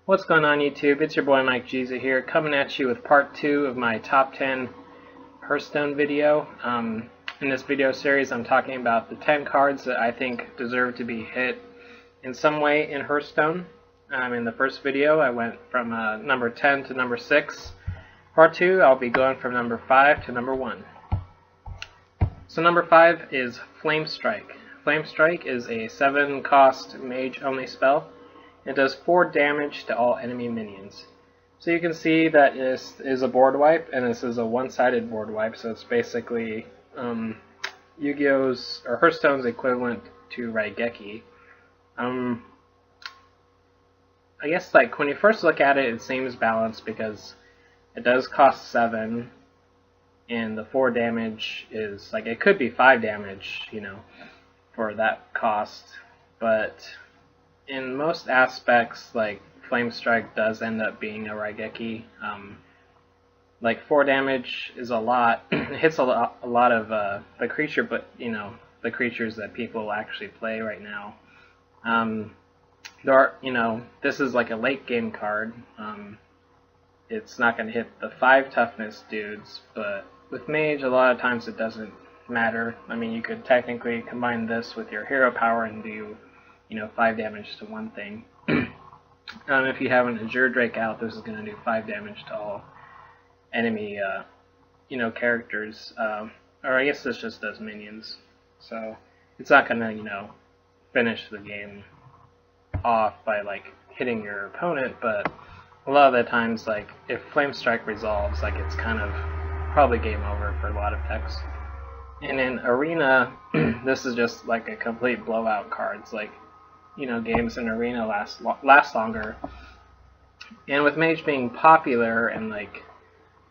What's going on YouTube? It's your boy Mike Giza here, coming at you with part 2 of my top 10 Hearthstone video. In this video series I'm talking about the 10 cards that I think deserve to be hit in some way in Hearthstone. In the first video I went from number 10 to number 6. Part 2 I'll be going from number 5 to number 1. So number 5 is Flame Strike. Flame Strike is a 7 cost mage only spell. It does 4 damage to all enemy minions. So you can see that this is a board wipe, and this is a one-sided board wipe, so it's basically Yu-Gi-Oh's or Hearthstone's equivalent to Raigeki. I guess like when you first look at it, it seems balanced because it does cost 7, and the 4 damage is like it could be 5 damage, you know, for that cost, but in most aspects, like Flame Strike does end up being a Raigeki. Like 4 damage is a lot. It hits a lot of the creature, but you know the creatures that people actually play right now. There are, you know, this is like a late game card. It's not going to hit the 5 toughness dudes, but with Mage, a lot of times it doesn't matter. I mean, you could technically combine this with your hero power and do, you know, 5 damage to one thing. If you have an Azure Drake out, this is going to do 5 damage to all enemy, you know, characters. Or I guess this just does minions. So it's not going to, you know, finish the game off by like hitting your opponent, but a lot of the times, like if Flame Strike resolves, like it's kind of probably game over for a lot of decks. And in Arena, this is just like a complete blowout cards. Like, you know, games in Arena last longer. And with Mage being popular and like,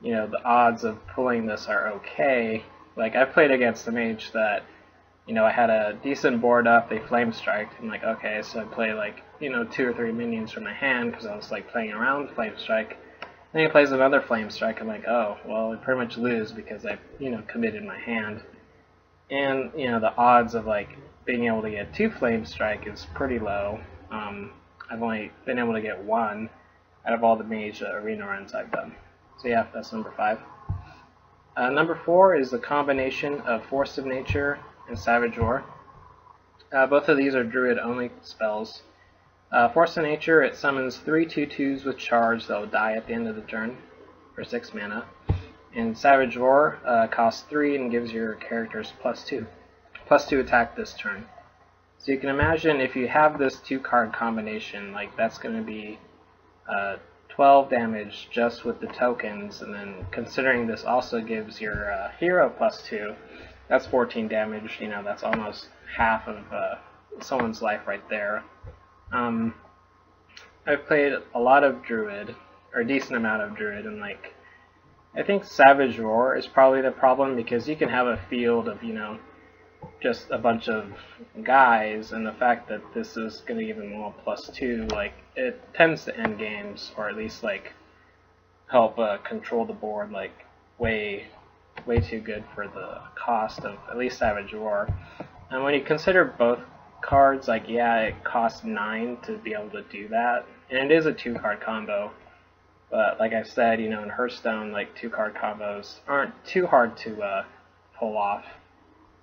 you know, the odds of pulling this are okay. Like I've played against the Mage that, you know, I had a decent board up, they Flame Striked, and like, okay, so I play like, you know, 2 or 3 minions from my hand because I was like playing around Flame Strike. Then he plays another Flame Strike. I'm like, oh, well, I pretty much lose because I, you know, committed my hand. And, you know, the odds of like being able to get 2 Flame Strike is pretty low. I've only been able to get 1 out of all the Mage Arena runs I've done. So yeah, that's number 5. Number 4 is the combination of Force of Nature and Savage Roar. Both of these are Druid only spells. Force of Nature, it summons 3 2/2s with charge that will die at the end of the turn for 6 mana. And Savage Roar costs 3 and gives your characters +2 attack this turn. So you can imagine if you have this 2-card combination, like that's going to be 12 damage just with the tokens, and then considering this also gives your hero +2, that's 14 damage. You know, that's almost half of someone's life right there. I've played a lot of Druid, or a decent amount of Druid, and like I think Savage Roar is probably the problem because you can have a field of, you know, just a bunch of guys, and the fact that this is going to give them all +2, like it tends to end games, or at least like help control the board like way too good for the cost of at least Savage Roar. And when you consider both cards, like yeah, it costs 9 to be able to do that, and it is a 2-card combo. But like I said, you know, in Hearthstone, like 2-card combos aren't too hard to pull off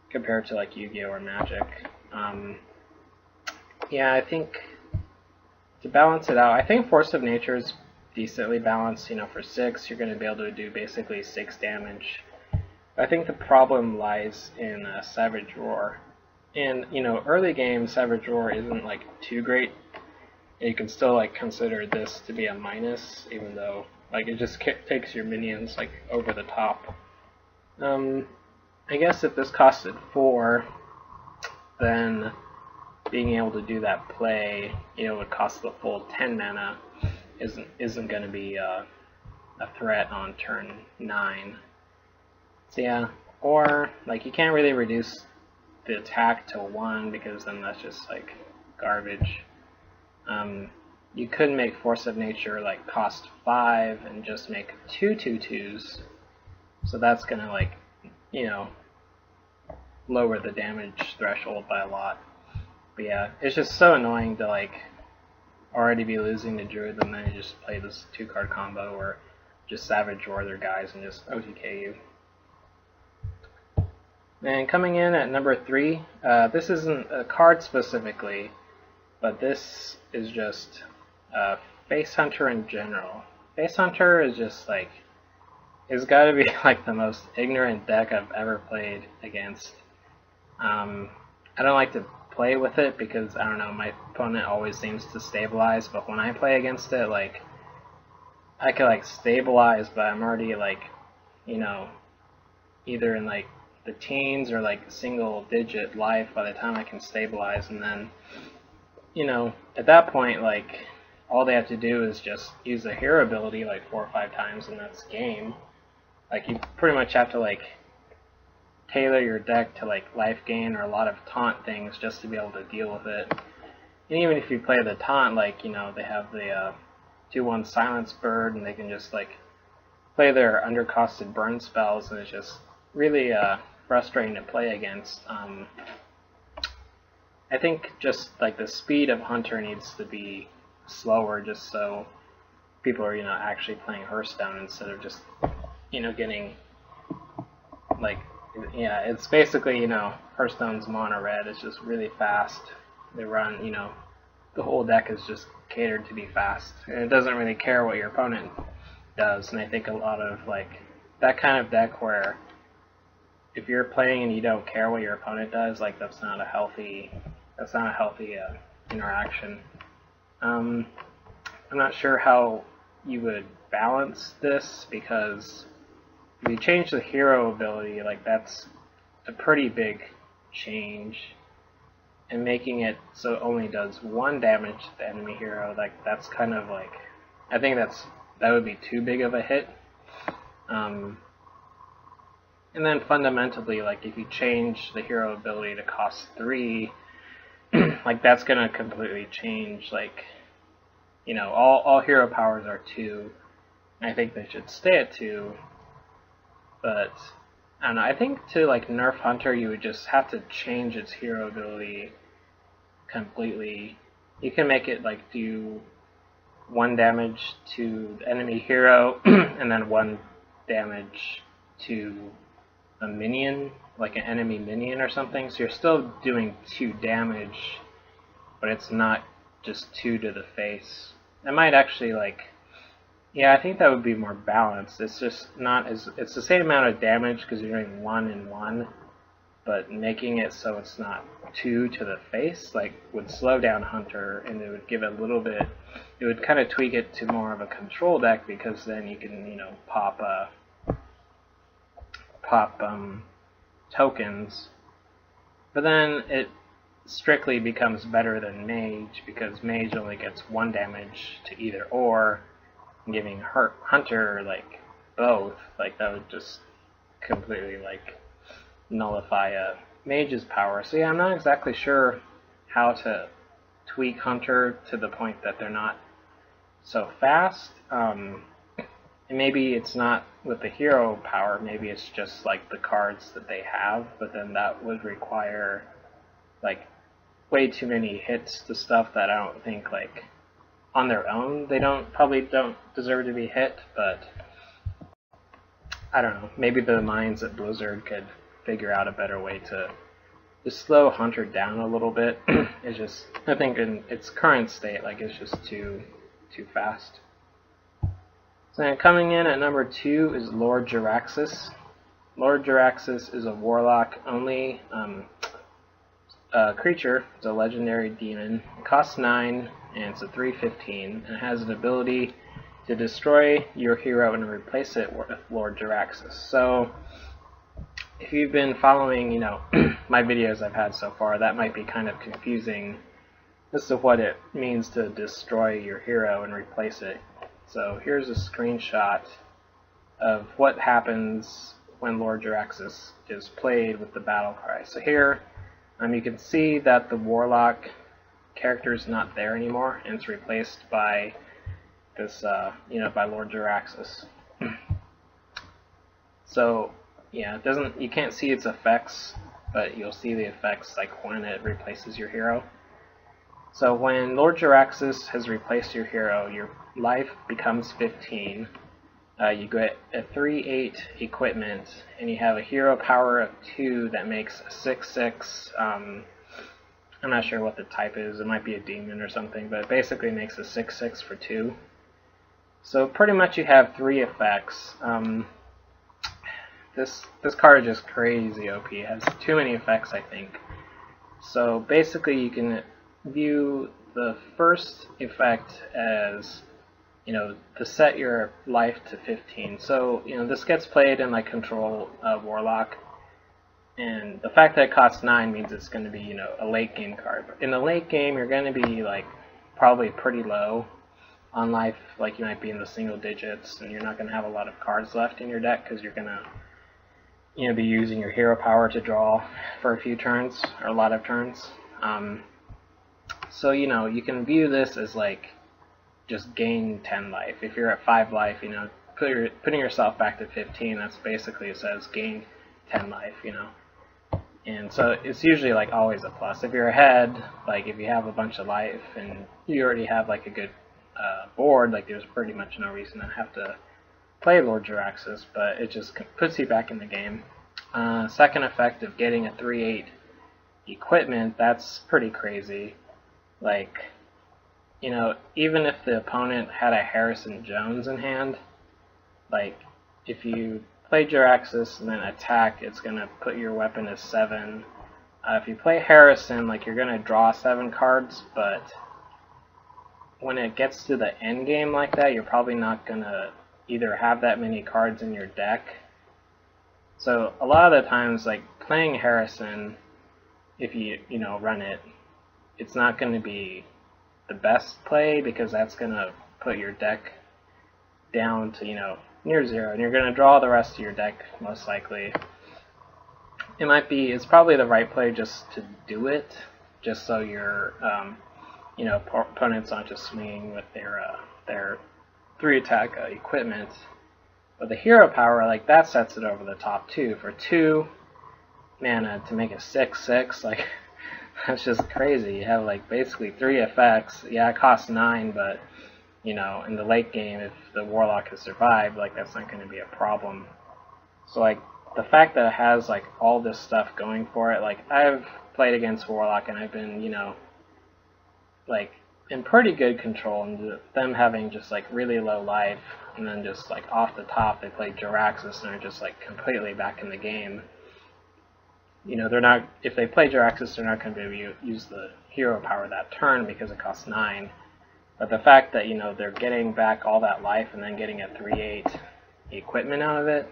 compared to like Yu-Gi-Oh or Magic. Yeah, I think to balance it out, I think Force of Nature is decently balanced. You know, for 6, you're going to be able to do basically 6 damage. I think the problem lies in Savage Roar. And, you know, early game Savage Roar isn't like too great. You can still like consider this to be a minus, even though like it just takes your minions like over the top. I guess if this costed 4, then being able to do that play, you know, would cost the full 10 mana isn't going to be a threat on turn 9. So yeah, or like you can't really reduce the attack to 1 because then that's just like garbage. You could make Force of Nature like cost 5 and just make 2 2/2s, so that's gonna like, you know, lower the damage threshold by a lot. But yeah, it's just so annoying to like already be losing to Druid, and then you just play this 2-card combo, or just Savage War their guys and just OTK you. And coming in at number 3, this isn't a card specifically, but this is just Face Hunter in general. Face Hunter is just like, it's got to be like the most ignorant deck I've ever played against. I don't like to play with it because, I don't know, my opponent always seems to stabilize, but when I play against it, like, I can like stabilize, but I'm already like, you know, either in like the teens or like single digit life by the time I can stabilize, and then, you know, at that point, like, all they have to do is just use the hero ability like 4 or 5 times, and that's game. Like, you pretty much have to like tailor your deck to like life gain or a lot of taunt things just to be able to deal with it. And even if you play the taunt, like, you know, they have the 2/1 Silence Bird, and they can just like play their undercosted burn spells, and it's just really frustrating to play against. I think just like the speed of Hunter needs to be slower, just so people are, you know, actually playing Hearthstone instead of just, you know, getting like, yeah, it's basically, you know, Hearthstone's mono red. It's just really fast. They run, you know, the whole deck is just catered to be fast, and it doesn't really care what your opponent does. And I think a lot of like that kind of deck where if you're playing and you don't care what your opponent does, like, that's not a healthy interaction. I'm not sure how you would balance this, because if you change the hero ability, like, that's a pretty big change, and making it so it only does 1 damage to the enemy hero, like, that's kind of like, I think that would be too big of a hit. And then fundamentally, like, if you change the hero ability to cost 3, like, that's gonna completely change, like, you know, all hero powers are 2. I think they should stay at 2, but I don't know, I think to like nerf Hunter, you would just have to change its hero ability completely. You can make it like do 1 damage to the enemy hero and then 1 damage to a minion, like an enemy minion or something, so you're still doing 2 damage, but it's not just 2 to the face. That might actually, like, yeah, I think that would be more balanced. It's just not as, it's the same amount of damage because you're doing 1 and 1, but making it so it's not 2 to the face, like, would slow down Hunter, and it would give it a little bit, it would kind of tweak it to more of a control deck, because then you can, you know, pop tokens, but then it strictly becomes better than Mage, because Mage only gets 1 damage to either or, giving Hunter like both, like, that would just completely like nullify a Mage's power. So yeah, I'm not exactly sure how to tweak Hunter to the point that they're not so fast. And maybe it's not with the hero power, maybe it's just like the cards that they have, but then that would require like way too many hits to stuff that I don't think, like, on their own they probably don't deserve to be hit, but I don't know, maybe the minds at Blizzard could figure out a better way to just slow Hunter down a little bit. It's just, I think in its current state, like, it's just too fast. So then coming in at number 2 is Lord Jaraxxus. Lord Jaraxxus is a warlock only creature. It's a legendary demon. It costs 9, and it's a 3/15, and it has an ability to destroy your hero and replace it with Lord Jaraxxus. So if you've been following, you know, my videos I've had so far, that might be kind of confusing as to what it means to destroy your hero and replace it. So here's a screenshot of what happens when Lord Jaraxxus is played with the battle cry. So here, you can see that the warlock character is not there anymore, and it's replaced by this, you know, by Lord Jaraxxus. So yeah, you can't see its effects, but you'll see the effects like when it replaces your hero. So when Lord Jaraxxus has replaced your hero, your life becomes 15. You get a 3/8 equipment, and you have a hero power of 2 that makes a 6/6. I'm not sure what the type is. It might be a demon or something, but it basically makes a 6/6 for 2. So pretty much you have 3 effects. This card is just crazy OP. It has too many effects, I think. So basically you can view the first effect as, to set your life to 15. So, this gets played in like Control Warlock, and the fact that it costs 9 means it's going to be, a late game card. In the late game, you're going to be like probably pretty low on life, like you might be in the single digits, and you're not going to have a lot of cards left in your deck because you're going to, be using your hero power to draw for a few turns or a lot of turns. So, you can view this as like just gain 10 life. If you're at 5 life, putting yourself back to 15, that's basically, it says gain 10 life, And so it's usually like always a plus. If you're ahead, like if you have a bunch of life and you already have like a good board, like there's pretty much no reason to have to play Lord Jaraxxus, but it just puts you back in the game. Second effect of getting a 3/8 equipment, that's pretty crazy. Like, even if the opponent had a Harrison Jones in hand, like, if you play Jaraxxus and then attack, it's going to put your weapon as 7. If you play Harrison, like, you're going to draw 7 cards, but when it gets to the end game like that, you're probably not going to either have that many cards in your deck. So a lot of the times, like, playing Harrison, if you, run it, it's not going to be the best play because that's going to put your deck down to, near 0, and you're going to draw the rest of your deck most likely. It's probably the right play just to do it, just so your, opponents aren't just swinging with their 3 attack equipment. But the hero power, like, that sets it over the top too. For 2 mana to make a 6/6, like, that's just crazy. You have like basically 3 effects. Yeah, it costs 9, but in the late game, if the Warlock has survived, like, that's not going to be a problem. So like the fact that it has like all this stuff going for it, like, I've played against Warlock and I've been, like in pretty good control, and them having just like really low life, and then just like off the top they play Jaraxxus and they're just like completely back in the game. They're not, if they play Jaraxxus, they're not going to be able to use the hero power that turn because it costs 9. But the fact that, they're getting back all that life and then getting a 3/8 equipment out of it,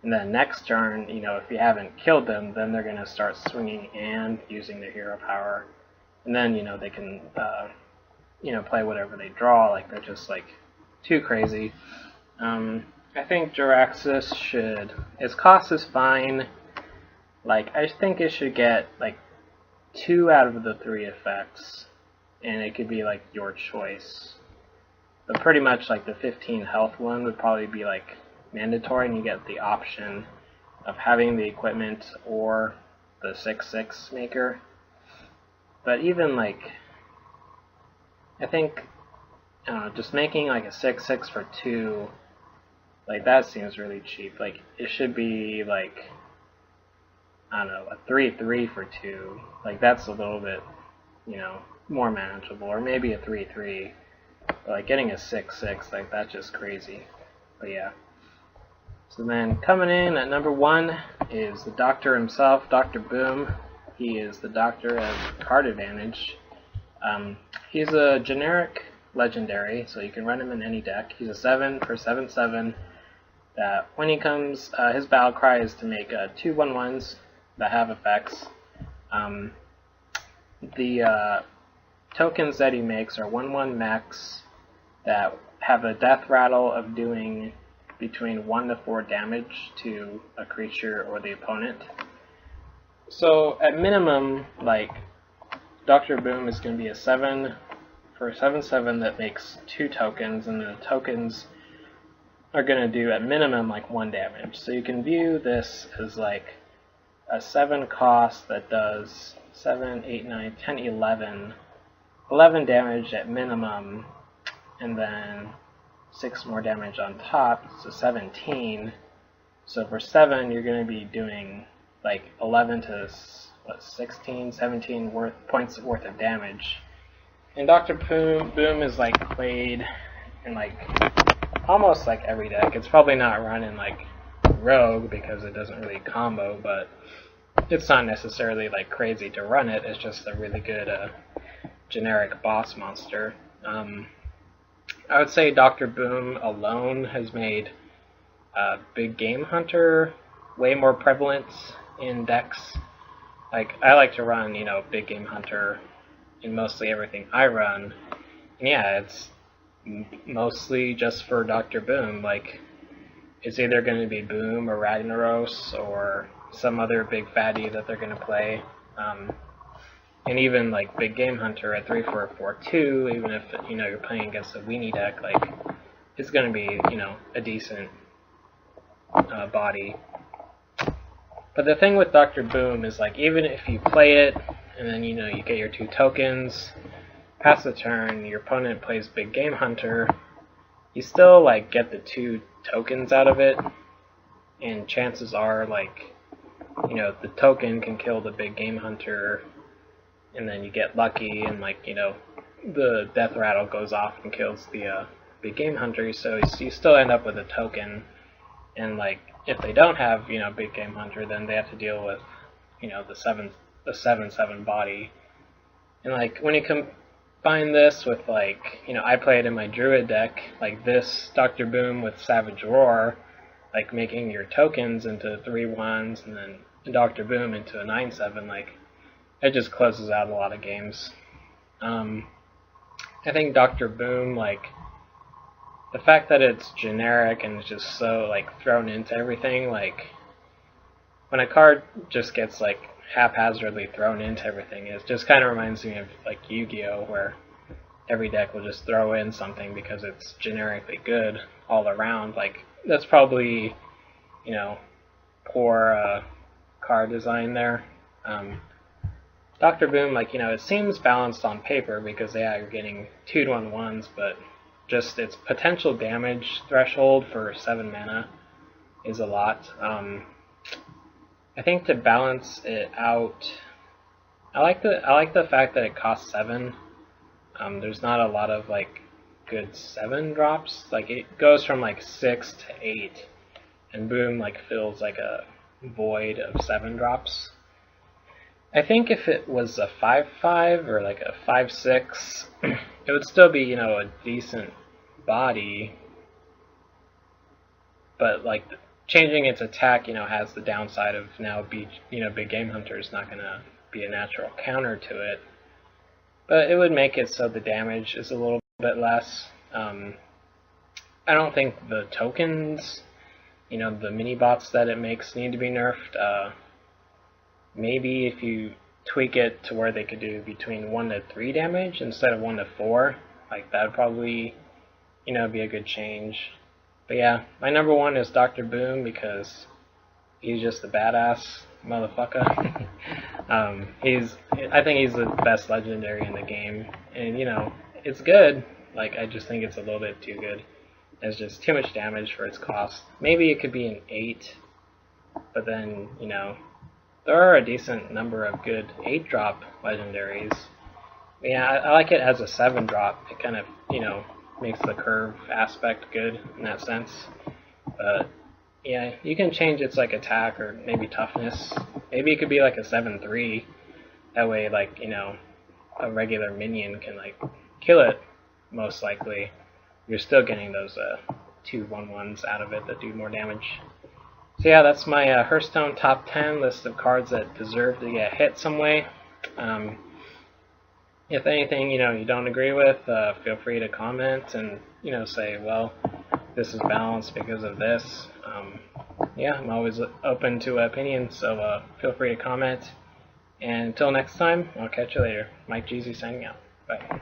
and then next turn, if you haven't killed them, then they're going to start swinging and using their hero power. And then, they can, play whatever they draw. Like, they're just, like, too crazy. I think Jaraxxus its cost is fine. Like, I think it should get, like, 2 out of the 3 effects, and it could be, like, your choice. But pretty much, like, the 15 health one would probably be, like, mandatory, and you get the option of having the equipment or the 6/6 maker. But even, like, I think, I don't know, just making, like, a 6/6 for 2, like, that seems really cheap. Like, it should be, like, I don't know, a 3/3 for 2. Like, that's a little bit, more manageable. Or maybe a 3/3. But, like, getting a 6/6, like, that's just crazy. But yeah. So then, coming in at number 1 is the Doctor himself, Dr. Boom. He is the Doctor of Card Advantage. He's a generic legendary, so you can run him in any deck. He's a 7 for 7/7. That when he comes, his battle cry is to make 2 1/1s that have effects. The tokens that he makes are 1/1 mechs that have a death rattle of doing between 1 to 4 damage to a creature or the opponent. So at minimum, like, Dr. Boom is going to be a 7 for 7/7 that makes 2 tokens, and the tokens are going to do at minimum like 1 damage. So you can view this as like a 7 cost that does 7, 8, 9, 10, 11 11 damage at minimum, and then 6 more damage on top, so 17. So for 7, you're going to be doing like 11 to 16, 17 points worth of damage. And Dr. Boom is like played in like almost like every deck. It's probably not run in like Rogue because it doesn't really combo, but it's not necessarily like crazy to run it. It's just a really good generic boss monster. I would say Dr. Boom alone has made Big Game Hunter way more prevalent in decks. Like, I like to run, Big Game Hunter in mostly everything I run. And yeah, it's mostly just for Dr. Boom. Like, it's either going to be Boom or Ragnaros or some other big fatty that they're going to play. And even like Big Game Hunter at 3 for a 4/2, even if you're playing against a weenie deck, like it's going to be a decent body. But the thing with Dr. Boom is like even if you play it and then you get your 2 tokens, pass the turn, your opponent plays Big Game Hunter, you still like get the 2 tokens out of it, and chances are like the token can kill the Big Game Hunter. And then you get lucky, and like the death rattle goes off and kills the Big Game Hunter. So you still end up with a token. And like if they don't have Big Game Hunter, then they have to deal with the 7/7 body. And like when you combine this with like I play it in my Druid deck, like this Dr. Boom with Savage Roar, like making your tokens into 3/1s, and then Dr. Boom into a 9/7, like. It just closes out a lot of games. I think Dr. Boom, like, the fact that it's generic and it's just so, like, thrown into everything, like, when a card just gets, like, haphazardly thrown into everything, it just kind of reminds me of, like, Yu-Gi-Oh!, where every deck will just throw in something because it's generically good all around. Like, that's probably, poor card design there. Dr. Boom, like, it seems balanced on paper because, yeah, you're getting 2/1/1s, but just its potential damage threshold for 7 mana is a lot. I think to balance it out, I like the fact that it costs 7. There's not a lot of, like, good 7 drops. Like, it goes from, like, 6 to 8, and Boom, like, fills, like, a void of 7 drops. I think if it was a 5/5 or like a 5/6, it would still be, a decent body. But like changing its attack, has the downside of now Big Game Hunter is not going to be a natural counter to it. But it would make it so the damage is a little bit less. I don't think the tokens, the mini bots that it makes need to be nerfed. Maybe if you tweak it to where they could do between 1 to 3 damage instead of 1 to 4, like that would probably, be a good change. But yeah, my number 1 is Dr. Boom because he's just a badass motherfucker. I think he's the best legendary in the game, and it's good. Like I just think it's a little bit too good. It's just too much damage for its cost. Maybe it could be an 8, but then there are a decent number of good 8-drop legendaries. Yeah, I like it as a 7-drop. It kind of, makes the curve aspect good in that sense. But yeah, you can change its like attack or maybe toughness. Maybe it could be like a 7/3. That way, like a regular minion can like kill it. Most likely, you're still getting those 2/1/1s out of it that do more damage. So yeah, that's my Hearthstone top 10 list of cards that deserve to get hit some way. If anything, you don't agree with, feel free to comment and, say, well, this is balanced because of this. Yeah, I'm always open to opinions, so feel free to comment. And until next time, I'll catch you later. Mike Jeezy signing out. Bye.